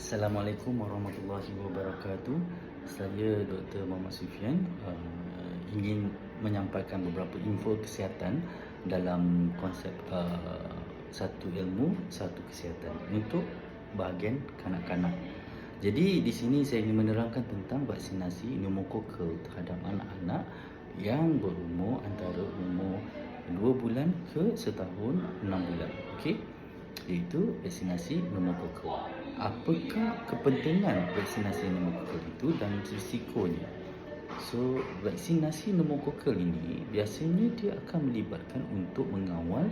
Assalamualaikum warahmatullahi wabarakatuh. Saya Dr. Muhammad Sufian ingin menyampaikan beberapa info kesihatan dalam konsep satu ilmu, satu kesihatan untuk bahagian kanak-kanak. Jadi di sini saya ingin menerangkan tentang vaksinasi pneumokokal terhadap anak-anak yang berumur antara umur 2 bulan ke setahun 6 bulan. Okey, iaitu vaksinasi pneumokokal. Apakah kepentingan vaksinasi pneumokokal itu dan risikonya? So, vaksinasi pneumokokal ini biasanya dia akan melibatkan untuk mengawal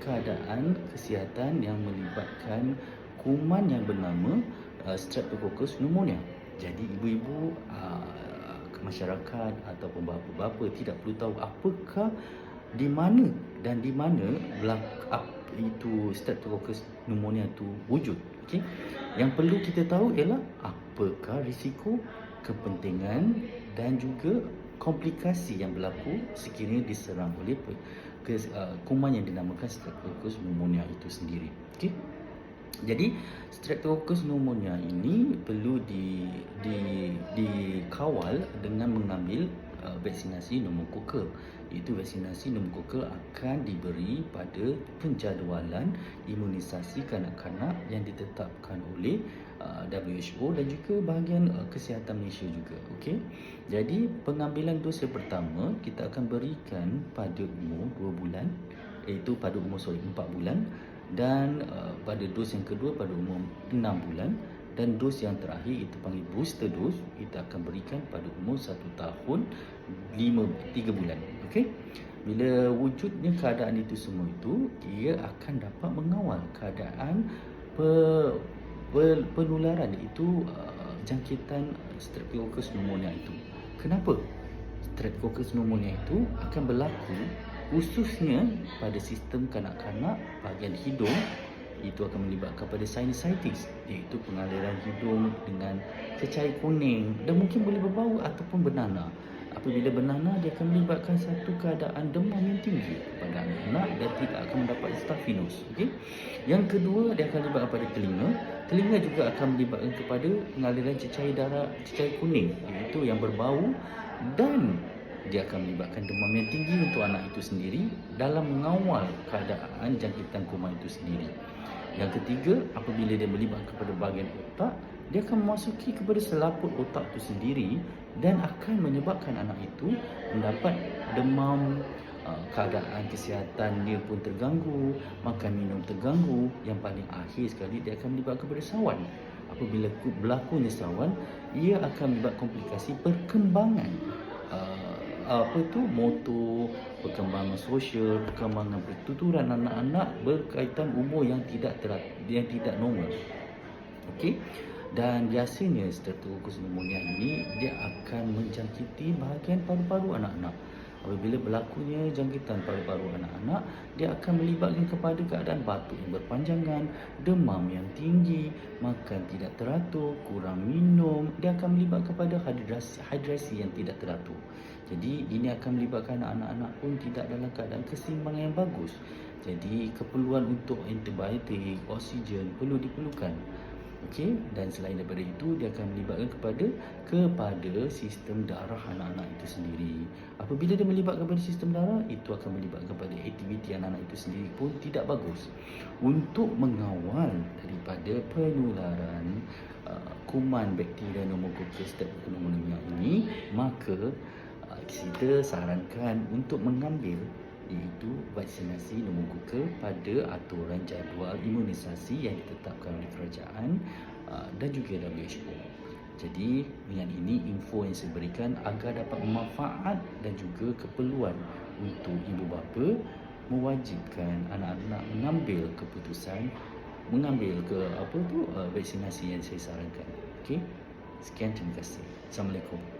keadaan kesihatan yang melibatkan kuman yang bernama Streptococcus pneumonia. Jadi ibu-ibu, masyarakat ataupun bapa-bapa tidak perlu tahu apakah di mana itu Streptococcus pneumonia itu wujud. Okey. Yang perlu kita tahu ialah apakah risiko, kepentingan dan juga komplikasi yang berlaku sekiranya diserang oleh kuman yang dinamakan Streptococcus pneumonia itu sendiri. Okey. Jadi Streptococcus pneumonia ini perlu dikawal dengan mengambil vaksinasi pneumokokal. Itu vaksinasi pneumokokal akan diberi pada penjadualan imunisasi kanak-kanak yang ditetapkan oleh WHO dan juga bahagian kesihatan Malaysia juga. Okey. Jadi pengambilan dosis pertama kita akan berikan pada umur 2 bulan, iaitu pada umur 4 bulan, dan pada dos yang kedua pada umur 6 bulan, dan dos yang terakhir itu panggil booster dose, kita akan berikan pada umur 1 tahun 3 bulan. Okey. Bila wujudnya keadaan itu semua itu, dia akan dapat mengawal keadaan penularan itu jangkitan Streptococcus pneumonia itu. Kenapa? Streptococcus pneumonia itu akan berlaku khususnya pada sistem kanak-kanak bahagian hidung. Itu akan melibatkan pada sinusitis, iaitu pengaliran hidung dengan cecair kuning dan mungkin boleh berbau ataupun bernanah. Apabila bernanah, dia akan melibatkan satu keadaan demam yang tinggi pada anak-anak dan tidak akan mendapat staphylos. Okey. Yang kedua, dia akan melibatkan pada telinga. Telinga juga akan melibatkan kepada pengaliran cecair darah, cecair kuning, iaitu yang berbau, dan dia akan melibatkan demam yang tinggi untuk anak itu sendiri dalam mengawal keadaan jangkitan kuman itu sendiri. Yang ketiga, apabila dia melibatkan kepada bahagian otak, dia akan memasuki kepada selaput otak itu sendiri dan akan menyebabkan anak itu mendapat demam, keadaan kesihatan dia pun terganggu, makan minum terganggu. Yang paling akhir sekali, dia akan melibatkan kepada sawan. Apabila berlakunya sawan, ia akan melibatkan komplikasi perkembangan motor, perkembangan sosial, perkembangan pertuturan anak-anak berkaitan umur yang tidak normal. Okey. Dan biasanya Streptococcus pneumonia ini dia akan menjangkiti bahagian paru-paru anak-anak. Apabila berlakunya jangkitan paru-paru anak-anak, dia akan melibatkan kepada keadaan batuk yang berpanjangan, demam yang tinggi, makan tidak teratur, kurang minum. Dia akan melibatkan kepada hidrasi yang tidak teratur. Jadi ini akan melibatkan anak-anak pun tidak dalam keadaan keseimbangan yang bagus. Jadi keperluan untuk antibiotik, oksigen perlu diperlukan. Okey, dan selain daripada itu, dia akan melibatkan kepada sistem darah anak-anak itu sendiri. Apabila dia melibatkan kepada sistem darah, itu akan melibatkan kepada aktiviti anak-anak itu sendiri pun tidak bagus. Untuk mengawal daripada penularan kuman bakteria pneumococcal pneumonia ini, maka kita sarankan untuk mengambil iaitu vaksinasi pneumokokal pada aturan jadual imunisasi yang ditetapkan oleh kerajaan dan juga WHO. Jadi dengan ini info yang saya berikan agar dapat bermanfaat dan juga keperluan untuk ibu bapa mewajibkan anak-anak mengambil keputusan vaksinasi yang saya sarankan. Okey. Sekian, terima kasih. Assalamualaikum.